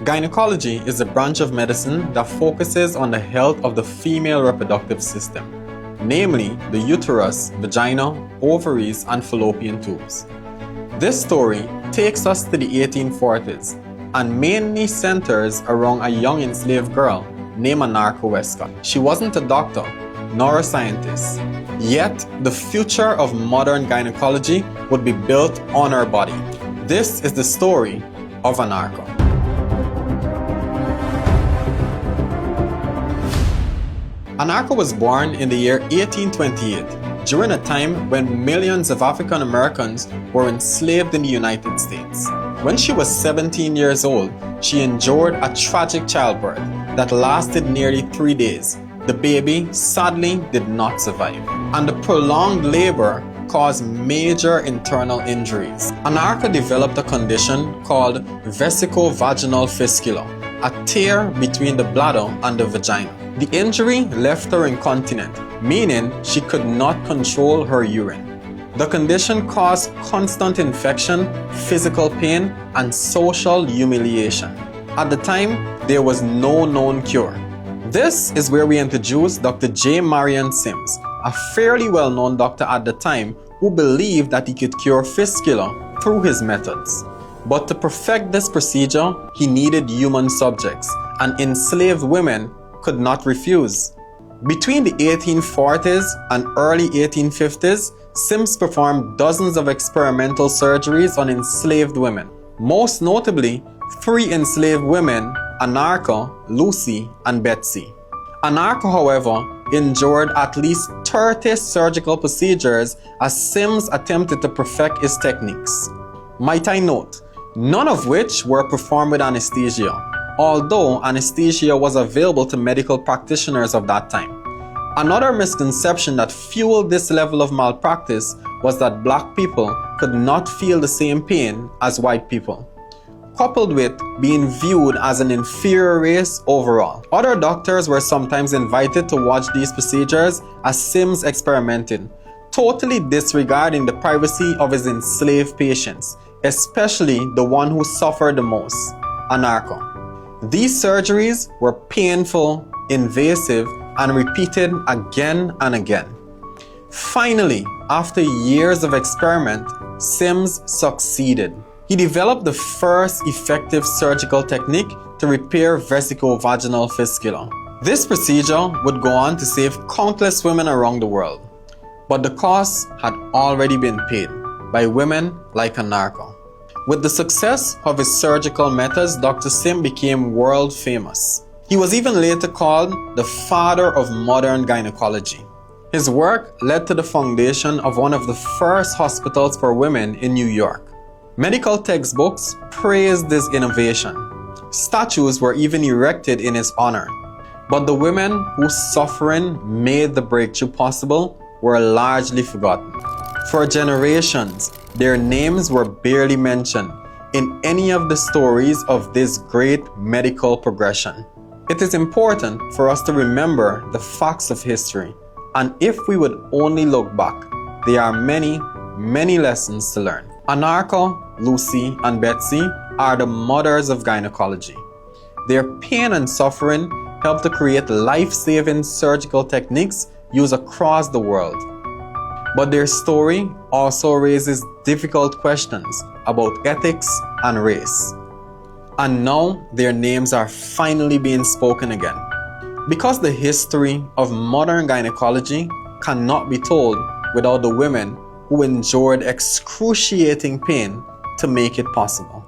Gynecology is a branch of medicine that focuses on the health of the female reproductive system, namely the uterus, vagina, ovaries, and fallopian tubes. This story takes us to the 1840s and mainly centers around a young enslaved girl named ANARCHA Westcott. She wasn't a doctor nor a scientist, yet the future of modern gynecology would be built on her body. This is the story of ANARCHA. ANARCHA was born in the year 1828, during a time when millions of African Americans were enslaved in the United States. When she was 17 years old, she endured a tragic childbirth that lasted nearly 3 days. The baby sadly did not survive, and the prolonged labor caused major internal injuries. ANARCHA developed a condition called vesicovaginal fistula, a tear between the bladder and the vagina. The injury left her incontinent, meaning she could not control her urine. The condition caused constant infection, physical pain, and social humiliation. At the time, there was no known cure. This is where we introduce Dr. J. Marion Sims, a fairly well-known doctor at the time who believed that he could cure fistula through his methods. But to perfect this procedure, he needed human subjects, and enslaved women could not refuse. Between the 1840s and early 1850s, Sims performed dozens of experimental surgeries on enslaved women. Most notably, 3 enslaved women, ANARCHA, Lucy, and Betsey. ANARCHA, however, endured at least 30 surgical procedures as Sims attempted to perfect his techniques. Might I note, none of which were performed with anesthesia, although anesthesia was available to medical practitioners of that time. Another misconception that fueled this level of malpractice was that black people could not feel the same pain as white people, coupled with being viewed as an inferior race overall. Other doctors were sometimes invited to watch these procedures as Sims experimented, totally disregarding the privacy of his enslaved patients, especially the one who suffered the most, ANARCHA. These surgeries were painful, invasive, and repeated again and again. Finally, after years of experiment, Sims succeeded. He developed the first effective surgical technique to repair vesicovaginal fistula. This procedure would go on to save countless women around the world, but the cost had already been paid by women like ANARCHA. With the success of his surgical methods, Dr. Sim became world famous. He was even later called the father of modern gynecology. His work led to the foundation of one of the first hospitals for women in New York. Medical textbooks praised this innovation. Statues were even erected in his honor. But the women whose suffering made the breakthrough possible were largely forgotten. For generations, their names were barely mentioned in any of the stories of this great medical progression. It is important for us to remember the facts of history, and if we would only look back, there are many, many lessons to learn. ANARCHA, Lucy, and Betsey are the mothers of gynecology. Their pain and suffering helped to create life-saving surgical techniques used across the world. But their story also raises difficult questions about ethics and race. And now their names are finally being spoken again. Because the history of modern gynecology cannot be told without the women who endured excruciating pain to make it possible.